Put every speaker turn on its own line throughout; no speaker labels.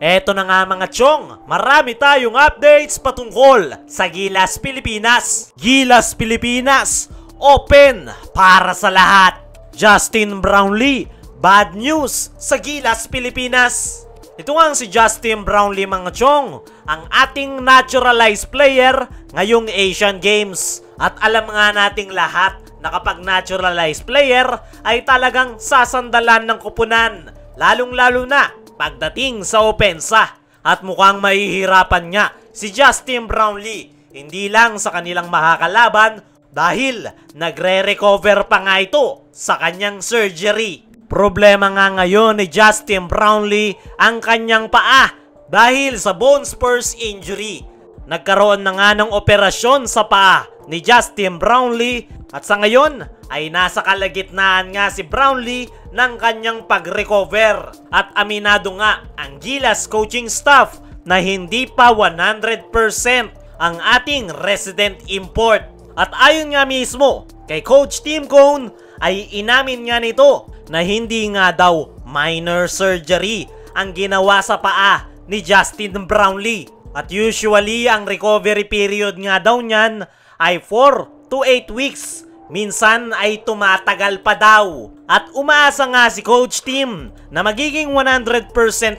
Eto na nga mga chong, marami tayong updates patungkol sa Gilas Pilipinas. Gilas Pilipinas, open para sa lahat. Justin Brownlee, bad news sa Gilas Pilipinas. Ito nga si Justin Brownlee mga chong, ang ating naturalized player ngayong Asian Games. At alam nga nating lahat na kapag naturalized player ay talagang sasandalan ng kupunan, lalong-lalo na pagdating sa opensa. At mukhang mahihirapan nga si Justin Brownlee, hindi lang sa kanilang makakalaban dahil nagre-recover pa nga ito sa kanyang surgery. Problema nga ngayon ni Justin Brownlee ang kanyang paa dahil sa bone spurs injury. Nagkaroon na nga ng operasyon sa paa ni Justin Brownlee at sa ngayon ay nasa kalagitnaan nga si Brownlee ng kanyang pag-recover. At aminado nga ang Gilas coaching staff na hindi pa 100% ang ating resident import. At ayon nga mismo kay Coach Tim Cone ay inamin nga nito na hindi nga daw minor surgery ang ginawa sa paa ni Justin Brownlee. At usually ang recovery period nga daw niyan ay 4 to 8 weeks. Minsan ay tumatagal pa daw. At umaasa nga si Coach Tim na magiging 100%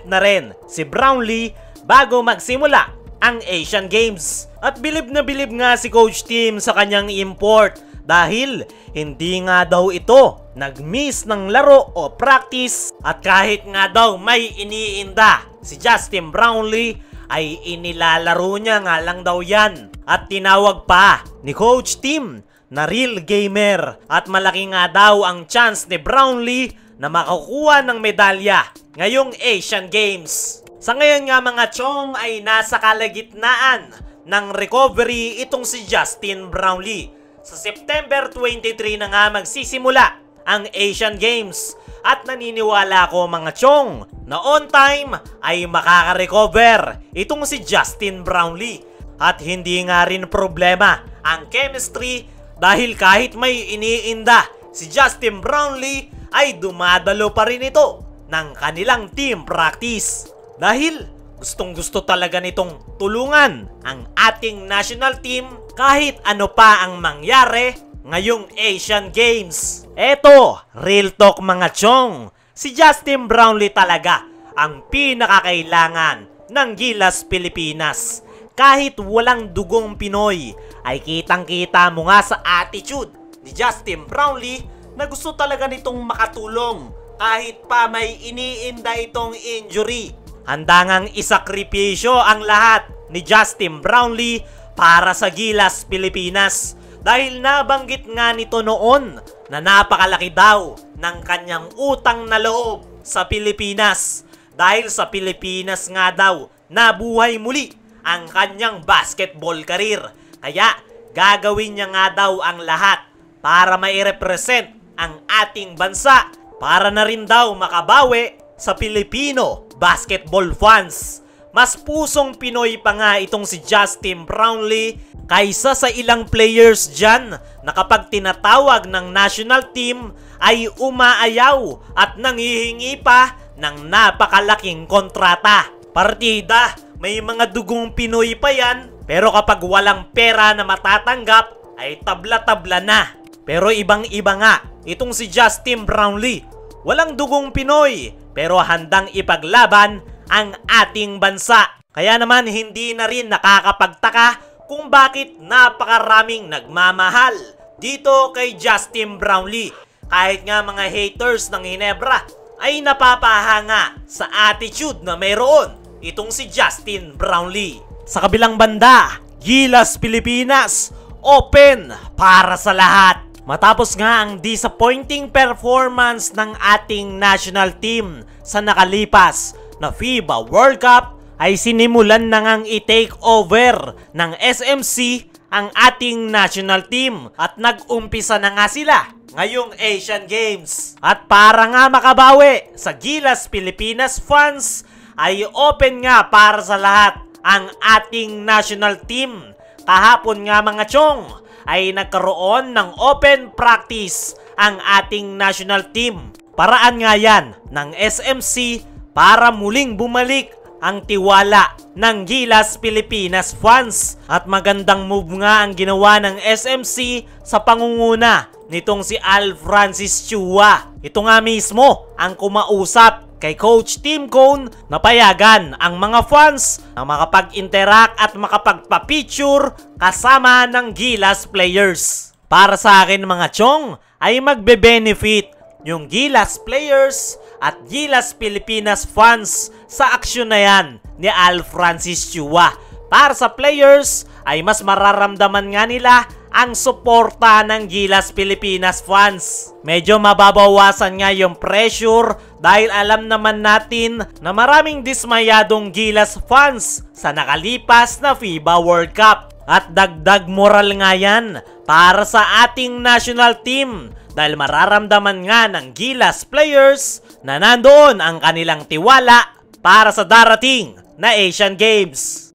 na rin si Brownlee bago magsimula ang Asian Games. At bilib na bilib nga si Coach Tim sa kanyang import dahil hindi nga daw ito nag-miss ng laro o practice. At kahit nga daw may iniinda si Justin Brownlee ay inilalaro niya nga lang daw yan. At tinawag pa ni Coach Tim na real gamer at malaki nga daw ang chance ni Brownlee na makakuha ng medalya ngayong Asian Games. Sa ngayon nga mga chong ay nasa kalagitnaan ng recovery itong si Justin Brownlee. Sa September 23 na nga magsisimula ang Asian Games at naniniwala ko mga chong na on time ay makaka-recover itong si Justin Brownlee. At hindi nga rin problema ang chemistry dahil kahit may iniinda si Justin Brownlee ay dumadalo pa rin ito ng kanilang team practice. Dahil gustong gusto talaga nitong tulungan ang ating national team kahit ano pa ang mangyari ngayong Asian Games. Eto, real talk mga chong, si Justin Brownlee talaga ang pinakakailangan ng Gilas Pilipinas. Kahit walang dugong Pinoy, ay kitang-kita mo nga sa attitude ni Justin Brownlee na gusto talaga nitong makatulong kahit pa may iniinda itong injury. Handa ngang isakripisyo ang lahat ni Justin Brownlee para sa Gilas Pilipinas dahil nabanggit nga nito noon na napakalaki daw ng kanyang utang na loob sa Pilipinas dahil sa Pilipinas nga daw nabuhay muli ang kanyang basketball career. Kaya gagawin niya nga daw ang lahat para mai-represent ang ating bansa, para na rin daw makabawi sa Pilipino basketball fans. Mas pusong Pinoy pa nga itong si Justin Brownlee kaysa sa ilang players dyan na kapag tinatawag ng national team ay umaayaw at nanghihingi pa ng napakalaking kontrata. Partida, may mga dugong Pinoy pa yan, pero kapag walang pera na matatanggap ay tabla-tabla na. Pero ibang-iba nga itong si Justin Brownlee. Walang dugong Pinoy pero handang ipaglaban ang ating bansa. Kaya naman hindi na rin nakakapagtaka kung bakit napakaraming nagmamahal dito kay Justin Brownlee. Kahit nga mga haters ng Ginebra ay napapahanga sa attitude na mayroon itong si Justin Brownlee. Sa kabilang banda, Gilas Pilipinas, open para sa lahat. Matapos nga ang disappointing performance ng ating national team sa nakalipas na FIBA World Cup, ay sinimulan na ngang i-take over ng SMC ang ating national team at nag-umpisa na nga sila ngayong Asian Games. At para nga makabawi sa Gilas Pilipinas fans, ay open nga para sa lahat ang ating national team. Kahapon nga mga chong ay nagkaroon ng open practice ang ating national team. Paraan nga yan ng SMC para muling bumalik ang tiwala ng Gilas Pilipinas fans. At magandang move nga ang ginawa ng SMC sa pangunguna nitong si Al Francis Chua. Ito nga mismo ang kumausap kay Coach Tim Cone na payagan ang mga fans na makapag-interact at makapagpa-picture kasama ng Gilas players. Para sa akin mga chong, ay magbe-benefit yung Gilas players at Gilas Pilipinas fans sa aksyon na yan ni Al Francis Chua. Para sa players ay mas mararamdaman nga nila ang suporta ng Gilas Pilipinas fans. Medyo mababawasan nga yung pressure dahil alam naman natin na maraming dismayadong Gilas fans sa nakalipas na FIBA World Cup. At dagdag moral nga yan para sa ating national team dahil mararamdaman nga ng Gilas players na nandoon ang kanilang tiwala para sa darating na Asian Games.